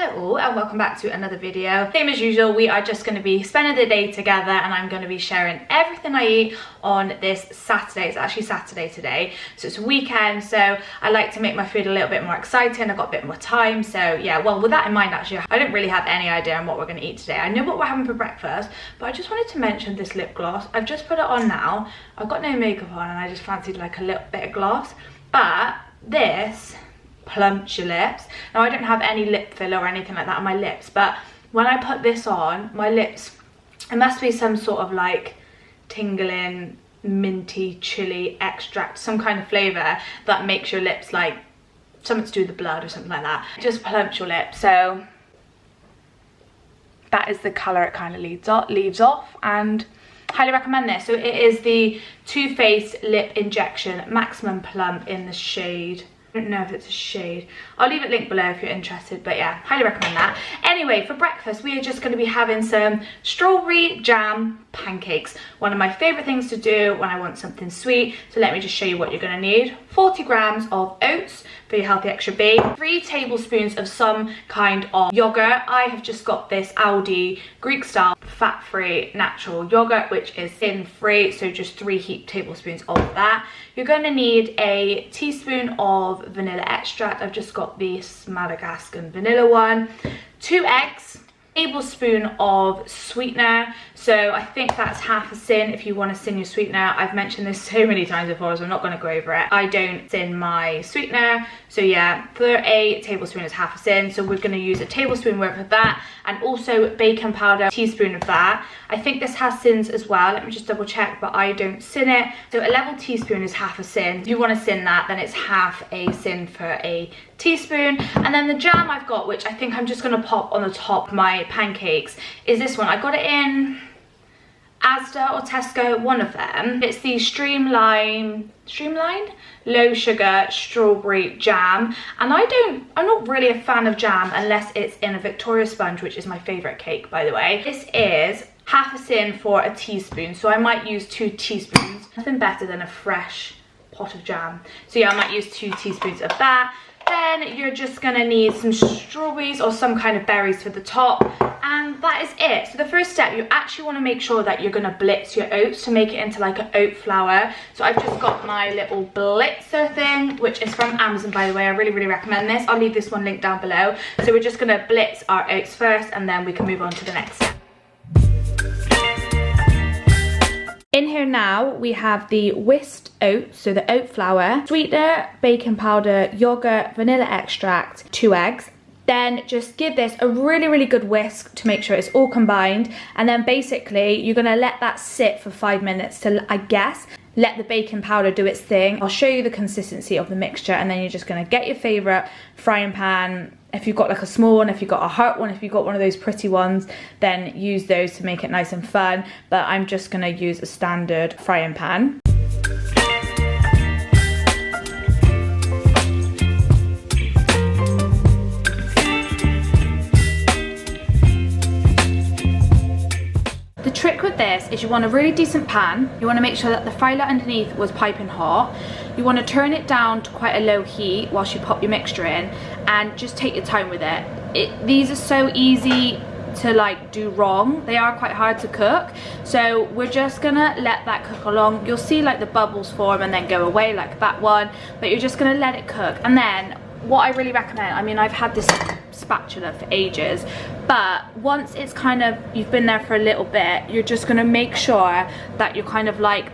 Hello all and welcome back to another video. Same as usual, we are just going to be spending the day together and I'm going to be sharing everything I eat on this Saturday. It's actually Saturday today, so it's a weekend, so I like to make my food a little bit more exciting. I've got a bit more time, so yeah, well, with that in mind, actually I don't really have any idea on what we're going to eat today. I know what we're having for breakfast, but I just wanted to mention this lip gloss. I've just put it on now. I've got no makeup on and I just fancied like a little bit of gloss, but this plumps your lips. Now I don't have any lip filler or anything like that on my lips, but when I put this on, my lips, it must be some sort of like tingling minty chili extract, some kind of flavour that makes your lips like something to do with the blood or something like that. It just plumps your lips, so that is the colour it kind of leaves off, and highly recommend this. So it is the Too Faced Lip Injection Maximum Plump in the shade, I don't know if it's a shade. I'll leave it linked below if you're interested, but yeah, highly recommend that. Anyway, for breakfast, we are just going to be having some strawberry jam pancakes. One of my favourite things to do when I want something sweet. So let me just show you what you're going to need. 40 grams of oats for your Healthy Extra B. 3 tablespoons of some kind of yogurt. I have just got this Aldi Greek style fat-free natural yogurt, which is sin-free, so just 3 tablespoons of that. You're going to need a teaspoon of vanilla extract. I've just got this Madagascar vanilla one. 2 eggs. Tablespoon of sweetener, so I think that's half a sin if you want to sin your sweetener. I've mentioned this so many times before, so I'm not going to go over it. I don't sin my sweetener, so yeah, for a tablespoon is half a sin, so we're going to use a tablespoon worth of that, and also baking powder, a teaspoon of that. I think this has sins as well, let me just double check, but I don't sin it. So a level teaspoon is half a sin. If you want to sin that, then it's half a sin for a teaspoon. And then the jam I've got, which I think I'm just going to pop on the top of my pancakes, is this one. I got it in Asda or Tesco, one of them. It's the Streamline low sugar strawberry jam, and I'm not really a fan of jam unless it's in a Victoria sponge, which is my favorite cake, by the way. This is half a sin for a teaspoon, so I might use 2 teaspoons. Nothing better than a fresh pot of jam, so yeah, I might use 2 teaspoons of that. Then you're just gonna need some strawberries or some kind of berries for the top, and that is it. So the first step, you actually want to make sure that you're gonna blitz your oats to make it into like an oat flour. So I've just got my little blitzer thing, which is from Amazon, by the way. I really recommend this. I'll leave this one linked down below. So we're just gonna blitz our oats first, and then we can move on to the next step. In here now, we have the whisked oats, so the oat flour, sweetener, baking powder, yogurt, vanilla extract, 2 eggs. Then just give this a really good whisk to make sure it's all combined. And then basically, you're gonna let that sit for 5 minutes to, I guess, let the baking powder do its thing. I'll show you the consistency of the mixture, and then you're just gonna get your favorite frying pan. If you've got like a small one, if you've got a heart one, if you've got one of those pretty ones, then use those to make it nice and fun. But I'm just gonna use a standard frying pan. The trick with this is you want a really decent pan. You want to make sure that the fire underneath was piping hot. You want to turn it down to quite a low heat whilst you pop your mixture in, and just take your time with it. These are so easy to like do wrong. They are quite hard to cook, so we're just gonna let that cook along. You'll see like the bubbles form and then go away like that one, but you're just gonna let it cook. And then what I really recommend, I mean, I've had this spatula for ages, but once it's kind of, you've been there for a little bit, you're just gonna make sure that you're kind of like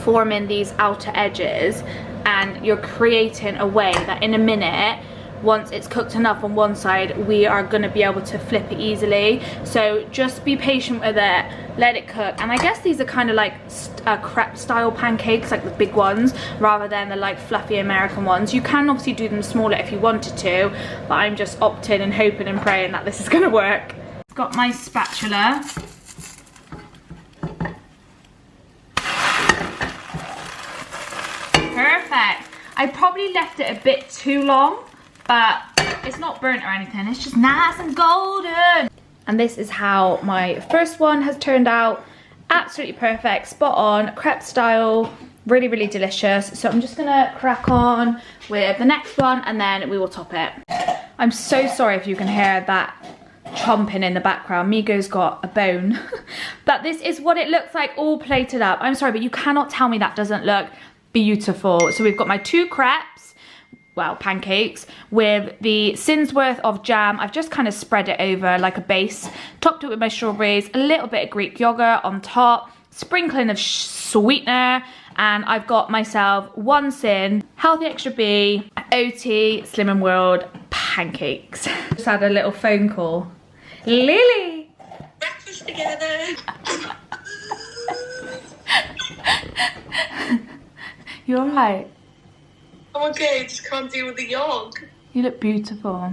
forming these outer edges, and you're creating a way that in a minute, once it's cooked enough on one side, we are going to be able to flip it easily. So just be patient with it, let it cook. And I guess these are kind of like crepe style pancakes, like the big ones, rather than the like fluffy American ones. You can obviously do them smaller if you wanted to, but I'm just opting and hoping and praying that this is going to work. I've got my spatula. Perfect. I probably left it a bit too long, but it's not burnt or anything, it's just nice and golden. And this is how my first one has turned out. Absolutely perfect, spot on, crepe style, really delicious. So I'm just gonna crack on with the next one, and then we will top it. I'm so sorry if you can hear that chomping in the background. Migo's got a bone. But this is what it looks like all plated up. I'm sorry, but you cannot tell me that doesn't look beautiful. So we've got my 2 crepes, well, pancakes, with the Sinsworth of jam. I've just kind of spread it over like a base, topped it with my strawberries, a little bit of Greek yogurt on top, sprinkling of sweetener, and I've got myself 1 Sin, Healthy Extra B, OT, Slimming World pancakes. Just had a little phone call. Lily! Breakfast together! You alright? I'm okay, just can't deal with the yog. You look beautiful.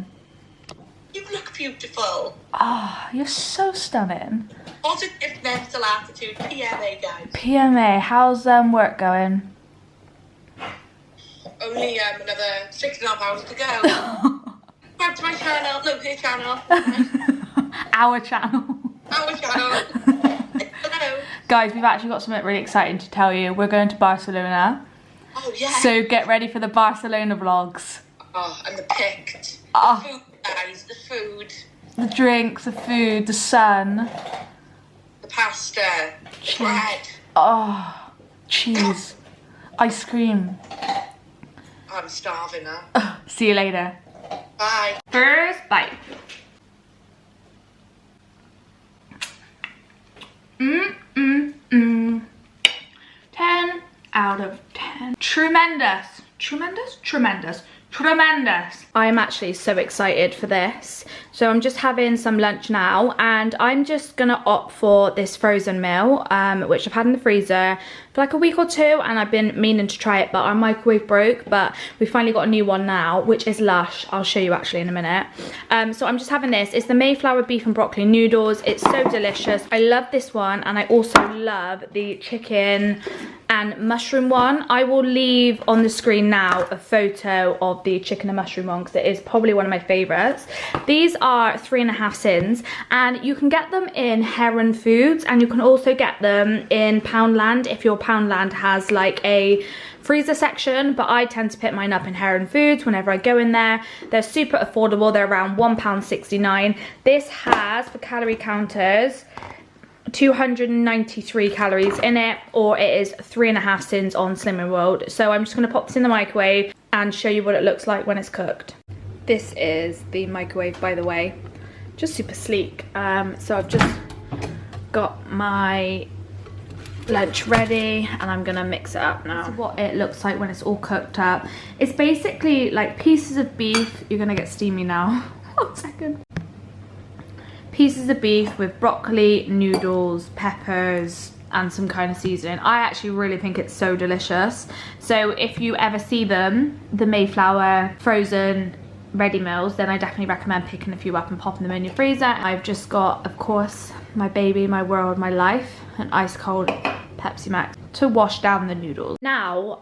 You look beautiful. Oh, you're so stunning. Positive mental attitude, PMA guys. PMA, how's work going? Only another 6.5 hours to go. Subscribe to my channel, no, his channel. Our channel. Our channel. Hello. Guys, we've actually got something really exciting to tell you. We're going to Barcelona. Oh yeah. So get ready for the Barcelona vlogs. Oh, and the picked. Oh. The food, guys, the food. The drinks, the food, the sun. The pasta. The bread. Oh, cheese. Ice cream. I'm starving now. See you later. Bye. First bite. 10 out of 10. Tremendous. Tremendous? Tremendous. Tremendous. I'm actually so excited for this. So I'm just having some lunch now, and I'm just gonna opt for this frozen meal, which I've had in the freezer for like a week or 2, and I've been meaning to try it, but our microwave broke, but we finally got a new one now, which is lush. I'll show you actually in a minute. So I'm just having this. It's the Mayflower beef and broccoli noodles. It's so delicious. I love this one, and I also love the chicken and mushroom one. I will leave on the screen now a photo of the chicken and mushroom one, because it is probably one of my favorites. These are 3.5 Sins, and you can get them in Heron Foods, and you can also get them in Poundland if your Poundland has like a freezer section, but I tend to pick mine up in Heron Foods whenever I go in there. They're super affordable. They're around £1.69. This has, for calorie counters, 293 calories in it, or it is 3.5 Sins on Slimming World. So I'm just going to pop this in the microwave and show you what it looks like when it's cooked. This is the microwave, by the way, just super sleek. So I've just got my lunch ready, and I'm gonna mix it up now. This is what it looks like when it's all cooked up. It's basically like pieces of beef. You're gonna get steamy now. 1 second. Pieces of beef with broccoli, noodles, peppers, and some kind of seasoning. I actually really think it's so delicious. So if you ever see them, the Mayflower frozen ready meals, then I definitely recommend picking a few up and popping them in your freezer. I've just got, of course, my baby, my world, my life, an ice cold Pepsi Max to wash down the noodles. Now,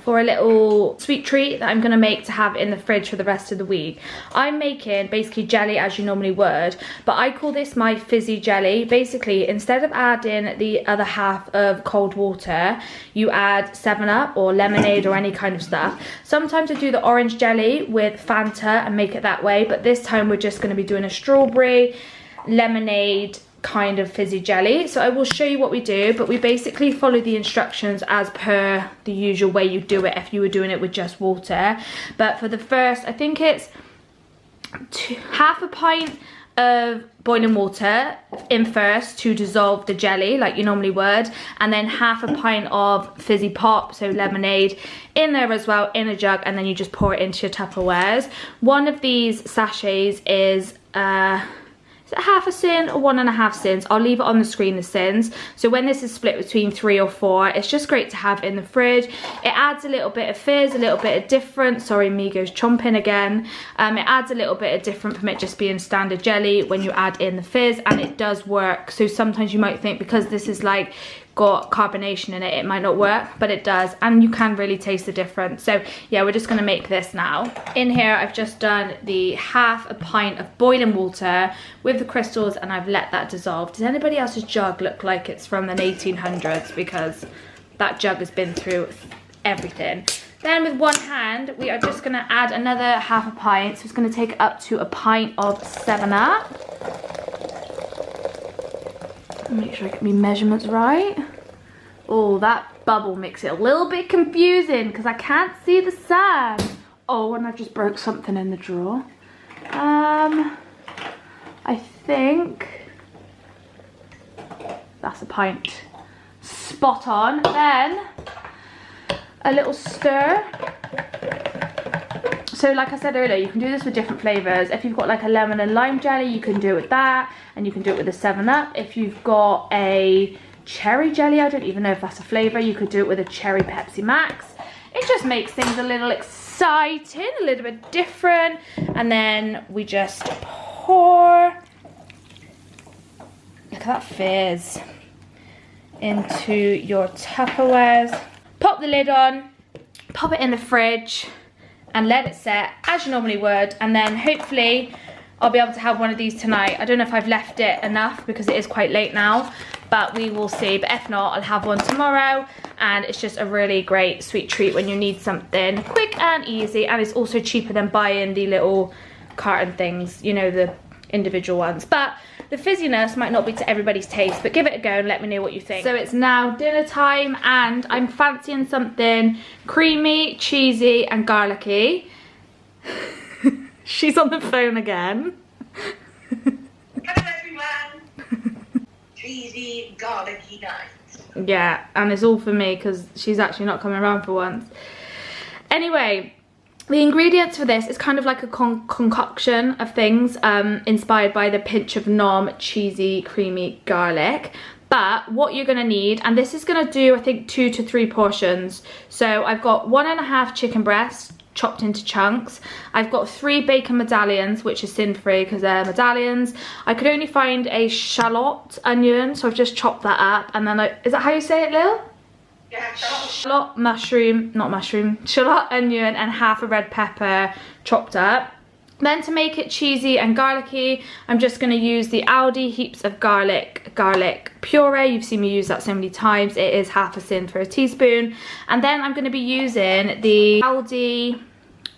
for a little sweet treat that I'm gonna make to have in the fridge for the rest of the week, I'm making basically jelly as you normally would, but I call this my fizzy jelly. Basically, instead of adding the other half of cold water, you add 7-Up or lemonade or any kind of stuff. Sometimes I do the orange jelly with Fanta and make it that way, but this time we're just gonna be doing a strawberry lemonade kind of fizzy jelly. So I will show you what we do, but we basically follow the instructions as per the usual way you do it if you were doing it with just water. But for the first, I think it's half a pint of boiling water in first to dissolve the jelly like you normally would, and then half a pint of fizzy pop, so lemonade, in there as well in a jug, and then you just pour it into your Tupperwares. One of these sachets is is it half a sin or 1.5 sins? I'll leave it on the screen, the sins. So when this is split between 3 or 4, it's just great to have in the fridge. It adds a little bit of fizz, a little bit of different. Sorry, Migo's chomping again. It adds a little bit of different from it just being standard jelly when you add in the fizz, and it does work. So sometimes you might think because this is like got carbonation in it, it might not work, but it does, and you can really taste the difference. So yeah, we're just gonna make this now. In here I've just done the half a pint of boiling water with the crystals, and I've let that dissolve. Does anybody else's jug look like it's from the 1800s? Because that jug has been through everything. Then with one hand, we are just gonna add another half a pint. So it's gonna take up to a pint of 7-Up. Make sure I get my measurements right. Oh, that bubble makes it a little bit confusing because I can't see the sand. Oh, and I just broke something in the drawer. I think that's a pint. Spot on. Then a little stir. So like I said earlier, you can do this with different flavors. If you've got like a lemon and lime jelly, you can do it with that, and you can do it with a 7-Up. If you've got a cherry jelly, I don't even know if that's a flavor, you could do it with a cherry Pepsi Max. It just makes things a little exciting, a little bit different. And then we just pour, look at that fizz, into your Tupperwares. Pop the lid on, pop it in the fridge, and let it set as you normally would. And then hopefully I'll be able to have one of these tonight. I don't know if I've left it enough because it is quite late now, but we will see. But if not, I'll have one tomorrow. And it's just a really great sweet treat when you need something quick and easy. And it's also cheaper than buying the little carton things, you know, the individual ones. But the fizziness might not be to everybody's taste, but give it a go and let me know what you think. So it's now dinner time and I'm fancying something creamy, cheesy and garlicky. She's on the phone again. Hello everyone. Cheesy, garlicky night. Yeah, and it's all for me because she's actually not coming around for once. Anyway, the ingredients for this is kind of like a concoction of things inspired by the pinch of Nom cheesy creamy garlic. But what you're gonna need, and this is gonna do I think 2 to 3 portions. So I've got 1.5 chicken breasts chopped into chunks. I've got 3 bacon medallions, which is sin-free because they're medallions. I could only find a shallot onion, so I've just chopped that up. And then is that how you say it, Lil? Yeah, Shallot shallot onion and half a red pepper chopped up. Then to make it cheesy and garlicky, I'm just going to use the Aldi heaps of garlic puree. You've seen me use that so many times. It is half a sin for a teaspoon. And then I'm going to be using the Aldi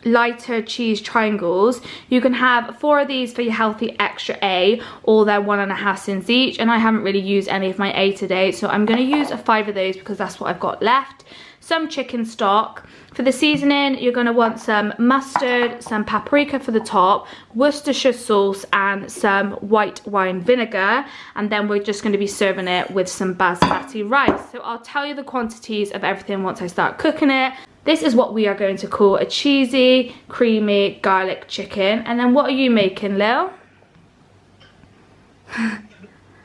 lighter cheese triangles. You can have 4 of these for your healthy extra A, or they're 1.5 sins each, and I haven't really used any of my A today, so I'm going to use 5 of those because that's what I've got left. Some chicken stock. For the seasoning, you're going to want some mustard, some paprika for the top, Worcestershire sauce and some white wine vinegar, and then we're just going to be serving it with some basmati rice. So I'll tell you the quantities of everything once I start cooking it. This is what we are going to call a cheesy, creamy garlic chicken. And then what are you making, Lil?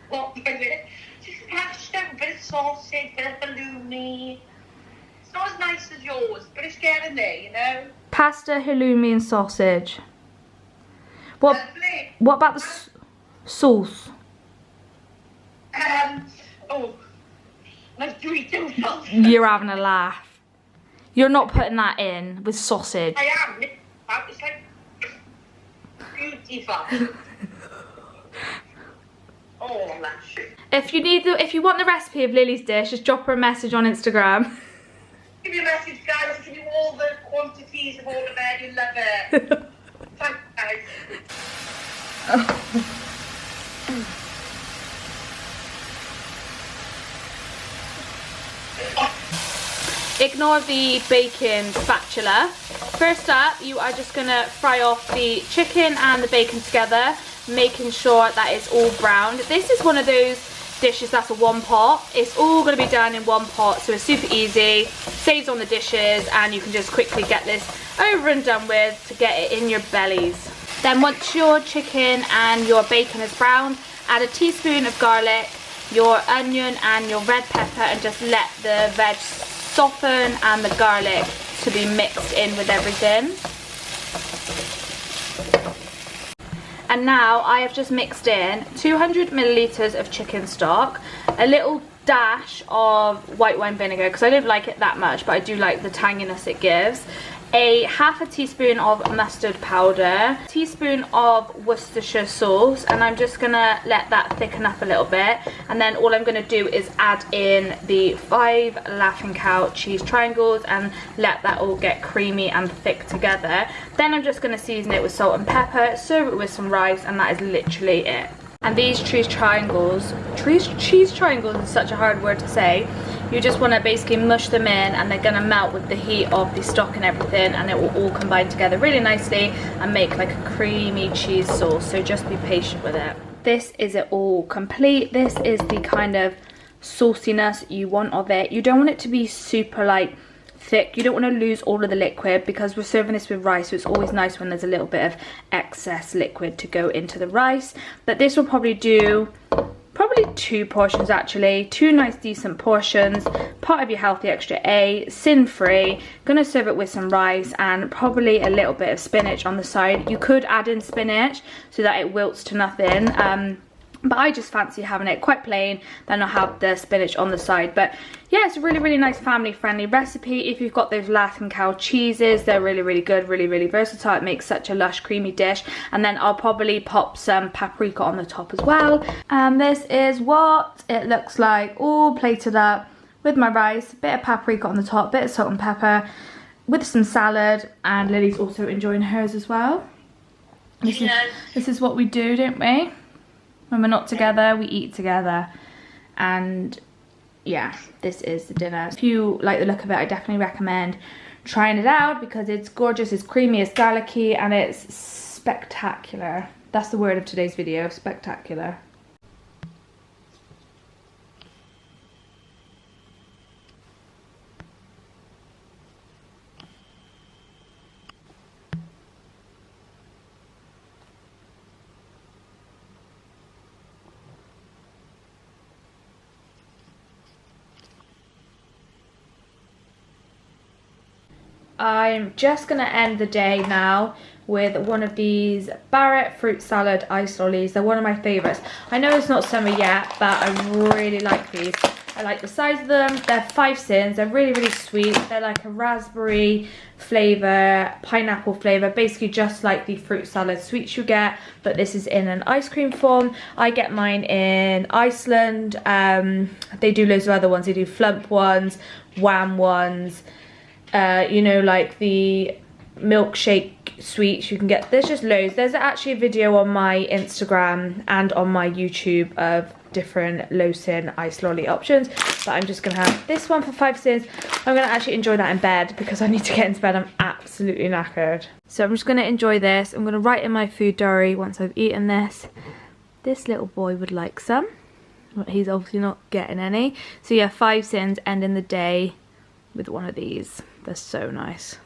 what is it? Just pasta, a bit of sausage, a bit of halloumi. It's not as nice as yours, but it's getting there, you know? Pasta, halloumi and sausage. What about the sauce? Oh, like Dorito sauce. You're having a laugh. You're not putting that in with sausage. I am. It's like beautiful. Oh, that shit. If you want the recipe of Lily's dish, just drop her a message on Instagram. Give me a message, guys. Give you all the quantities of all of it. You love it. Thanks, guys. Ignore the bacon spatula. First up, you are just gonna fry off the chicken and the bacon together, making sure that it's all browned. This is one of those dishes that's a one pot. It's all gonna be done in one pot, so it's super easy, saves on the dishes, and you can just quickly get this over and done with to get it in your bellies. Then once your chicken and your bacon is browned, add a teaspoon of garlic, your onion and your red pepper, and just let the veg soften and the garlic to be mixed in with everything. And now I have just mixed in 200 milliliters of chicken stock, a little dash of white wine vinegar because I don't like it that much, but I do like the tanginess it gives, a half a teaspoon of mustard powder, a teaspoon of Worcestershire sauce, and I'm just gonna let that thicken up a little bit. And then all I'm gonna do is add in the 5 Laughing Cow cheese triangles and let that all get creamy and thick together. Then I'm just gonna season it with salt and pepper, serve it with some rice, and that is literally it. And these cheese triangles is such a hard word to say. You just want to basically mush them in, and they're going to melt with the heat of the stock and everything, and it will all combine together really nicely and make like a creamy cheese sauce. So just be patient with it. This is it all complete. This is the kind of sauciness you want of it. You don't want it to be super like thick. You don't want to lose all of the liquid, because we're serving this with rice, so it's always nice when there's a little bit of excess liquid to go into the rice. But this will probably do 2 portions actually, 2 nice decent portions, part of your Healthy Extra A, sin-free. Gonna serve it with some rice and probably a little bit of spinach on the side. You could add in spinach so that it wilts to nothing, but I just fancy having it quite plain, then I'll have the spinach on the side. But yeah, it's a really nice family friendly recipe. If you've got those Laughing Cow cheeses, they're really good, really versatile. It makes such a lush creamy dish. And then I'll probably pop some paprika on the top as well. And this is what it looks like, all plated up with my rice, a bit of paprika on the top, bit of salt and pepper, with some salad. And Lily's also enjoying hers as well. This is what we do, don't we? When we're not together, we eat together. And yeah, this is the dinner. If you like the look of it, I definitely recommend trying it out, because it's gorgeous, it's creamy, it's garlicky, and it's spectacular. That's the word of today's video, spectacular. I'm just gonna end the day now with one of these Barrett fruit salad ice lollies. They're one of my favorites. I know it's not summer yet, but I really like these. I like the size of them. They're 5 cents. They're really sweet. They're like a raspberry flavor, pineapple flavor, basically just like the fruit salad sweets you get, but this is in an ice cream form. I get mine in Iceland. They do loads of other ones. They do Flump ones, Wham ones, you know, like the milkshake sweets you can get. There's just loads. There's actually a video on my Instagram and on my YouTube of different low-sin ice lolly options, but I'm just gonna have this one for 5 cents. I'm gonna actually enjoy that in bed, because I need to get into bed. I'm absolutely knackered. So I'm just gonna enjoy this. I'm gonna write in my food diary once I've eaten this. This little boy would like some, but he's obviously not getting any. So yeah, 5 cents, ending the day with one of these. They're so nice.